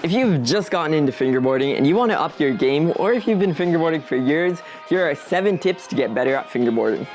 If you've just gotten into fingerboarding and you want to up your game, or if you've been fingerboarding for years, here are 7 tips to get better at fingerboarding.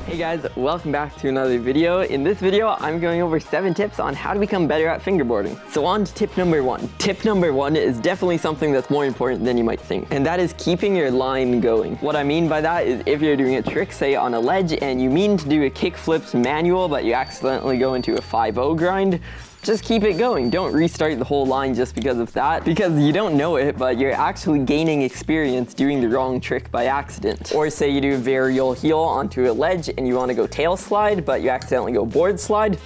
Hey guys, welcome back to another video. In this video, I'm going over 7 tips on how to become better at fingerboarding. So on to tip number 1. Tip number 1 is definitely something that's more important than you might think, and that is keeping your line going. What I mean by that is if you're doing a trick, say on a ledge, and you mean to do a kick flips manual, but you accidentally go into a 5-0 grind, just keep it going. Don't restart the whole line just because of that, because you don't know it, but you're actually gaining experience doing the wrong trick by accident. Or say you do a varial heel onto a ledge and you want to go tail slide, but you accidentally go board slide,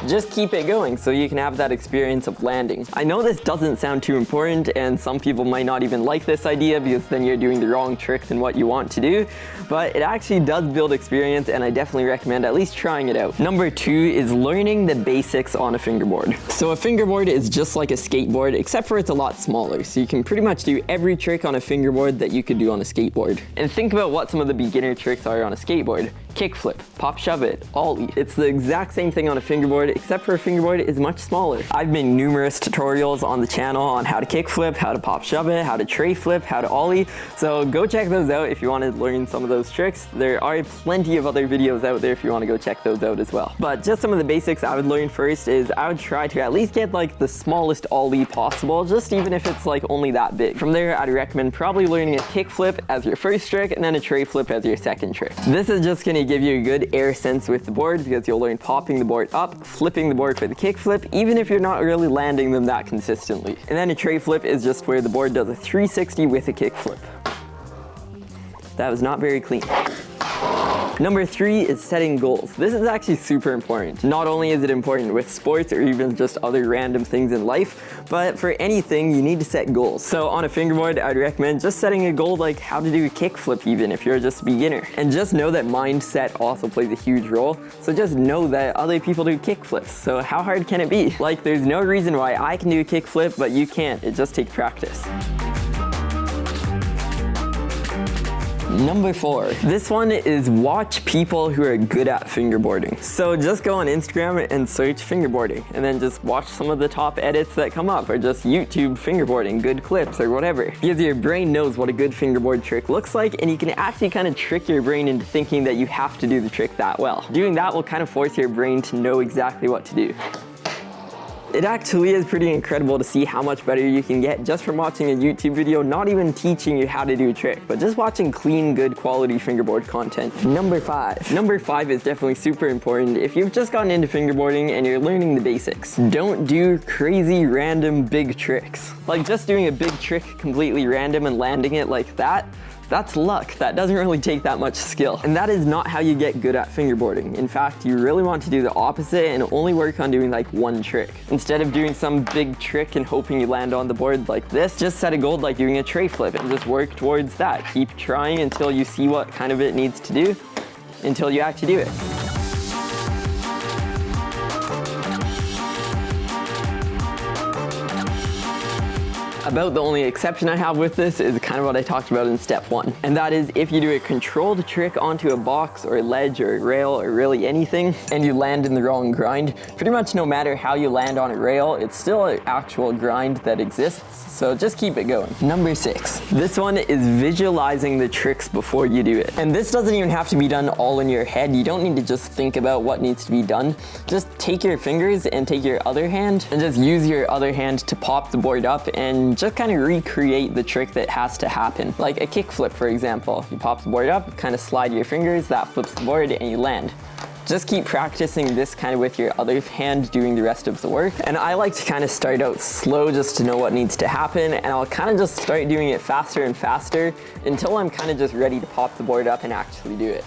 just keep it going so you can have that experience of landing. I know this doesn't sound too important, and some people might not even like this idea because then you're doing the wrong trick than what you want to do, but it actually does build experience, and I definitely recommend at least trying it out. Number 2 is learning the basics on a fingerboard. So a fingerboard is just like a skateboard, except for it's a lot smaller. So you can pretty much do every trick on a fingerboard that you could do on a skateboard. And think about what some of the beginner tricks are on a skateboard. Kickflip, pop shove it, ollie. It's the exact same thing on a fingerboard, except for a fingerboard is much smaller. I've made numerous tutorials on the channel on how to kickflip, how to pop shove it, how to tray flip, how to ollie. So go check those out if you want to learn some of those tricks. There are plenty of other videos out there if you want to go check those out as well. But just some of the basics I would learn first is I would try to at least get like the smallest ollie possible, just even if it's like only that big. From there, I'd recommend probably learning a kickflip as your first trick and then a tray flip as your second trick. This is just going to give you a good air sense with the board because you'll learn popping the board up, flipping the board for the kickflip, even if you're not really landing them that consistently. And then a tray flip is just where the board does a 360 with a kickflip. That was not very clean. Number 3 is setting goals. This is actually super important. Not only is it important with sports or even just other random things in life, but for anything you need to set goals. So on a fingerboard, I'd recommend just setting a goal like how to do a kickflip even if you're just a beginner. And just know that mindset also plays a huge role. So just know that other people do kickflips. So how hard can it be? Like there's no reason why I can do a kickflip, but you can't. It just takes practice. Number 4. This one is watch people who are good at fingerboarding. So just go on Instagram and search fingerboarding and then just watch some of the top edits that come up, or just YouTube fingerboarding, good clips or whatever. Because your brain knows what a good fingerboard trick looks like, and you can actually kind of trick your brain into thinking that you have to do the trick that well. Doing that will kind of force your brain to know exactly what to do. It actually is pretty incredible to see how much better you can get just from watching a YouTube video, not even teaching you how to do a trick, but just watching clean, good quality fingerboard content. Number 5. Number 5 is definitely super important if you've just gotten into fingerboarding and you're learning the basics. Don't do crazy, random, big tricks. Like just doing a big trick completely random and landing it like that, that's luck. That doesn't really take that much skill. And that is not how you get good at fingerboarding. In fact, you really want to do the opposite and only work on doing like one trick. Instead of doing some big trick and hoping you land on the board like this, just set a goal like doing a tray flip and just work towards that. Keep trying until you see what kind of it needs to do, until you actually do it. About the only exception I have with this is kind of what I talked about in step 1. And that is if you do a controlled trick onto a box or a ledge or a rail or really anything and you land in the wrong grind, pretty much no matter how you land on a rail, it's still an actual grind that exists. So just keep it going. Number 6. This one is visualizing the tricks before you do it. And this doesn't even have to be done all in your head. You don't need to just think about what needs to be done. Just take your fingers and take your other hand and just use your other hand to pop the board up and just kind of recreate the trick that has to happen. Like a kickflip, for example. You pop the board up, kind of slide your fingers, that flips the board, and you land. Just keep practicing this kind of with your other hand doing the rest of the work. And I like to kind of start out slow just to know what needs to happen, and I'll kind of just start doing it faster and faster until I'm kind of just ready to pop the board up and actually do it.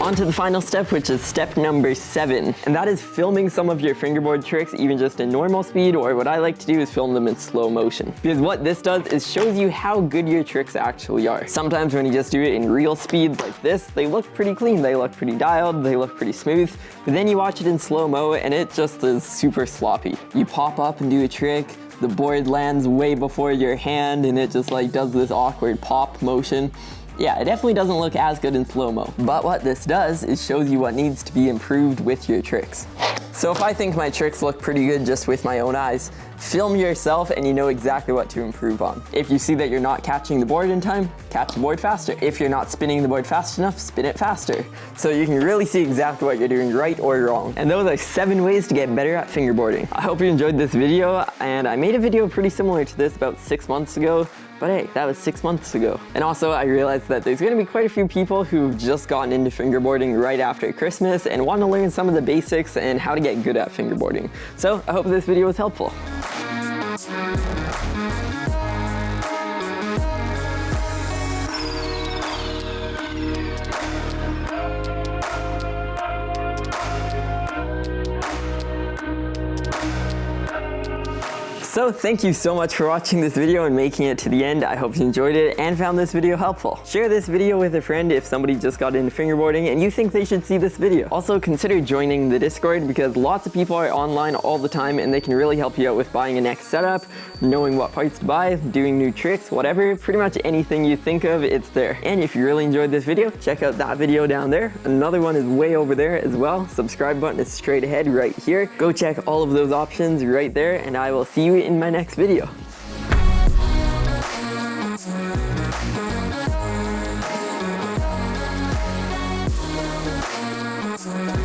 On to the final step, which is step number 7, and that is filming some of your fingerboard tricks, even just in normal speed, or what I like to do is film them in slow motion. Because what this does is shows you how good your tricks actually are. Sometimes when you just do it in real speed like this, they look pretty clean, they look pretty dialed, they look pretty smooth, but then you watch it in slow-mo and it just is super sloppy. You pop up and do a trick, the board lands way before your hand and it just like does this awkward pop motion. Yeah, it definitely doesn't look as good in slow-mo. But what this does is shows you what needs to be improved with your tricks. So if I think my tricks look pretty good just with my own eyes, film yourself and you know exactly what to improve on. If you see that you're not catching the board in time, catch the board faster. If you're not spinning the board fast enough, spin it faster. So you can really see exactly what you're doing right or wrong. And those are 7 ways to get better at fingerboarding. I hope you enjoyed this video, and I made a video pretty similar to this about 6 months ago. But hey, that was 6 months ago. And also I realized that there's gonna be quite a few people who've just gotten into fingerboarding right after Christmas and want to learn some of the basics and how to get good at fingerboarding. So I hope this video was helpful. So thank you so much for watching this video and making it to the end. I hope you enjoyed it and found this video helpful. Share this video with a friend if somebody just got into fingerboarding and you think they should see this video. Also consider joining the Discord because lots of people are online all the time and they can really help you out with buying a next setup, knowing what parts to buy, doing new tricks, whatever, pretty much anything you think of, it's there. And if you really enjoyed this video, check out that video down there. Another one is way over there as well. Subscribe button is straight ahead right here. Go check all of those options right there and I will see you in my next video.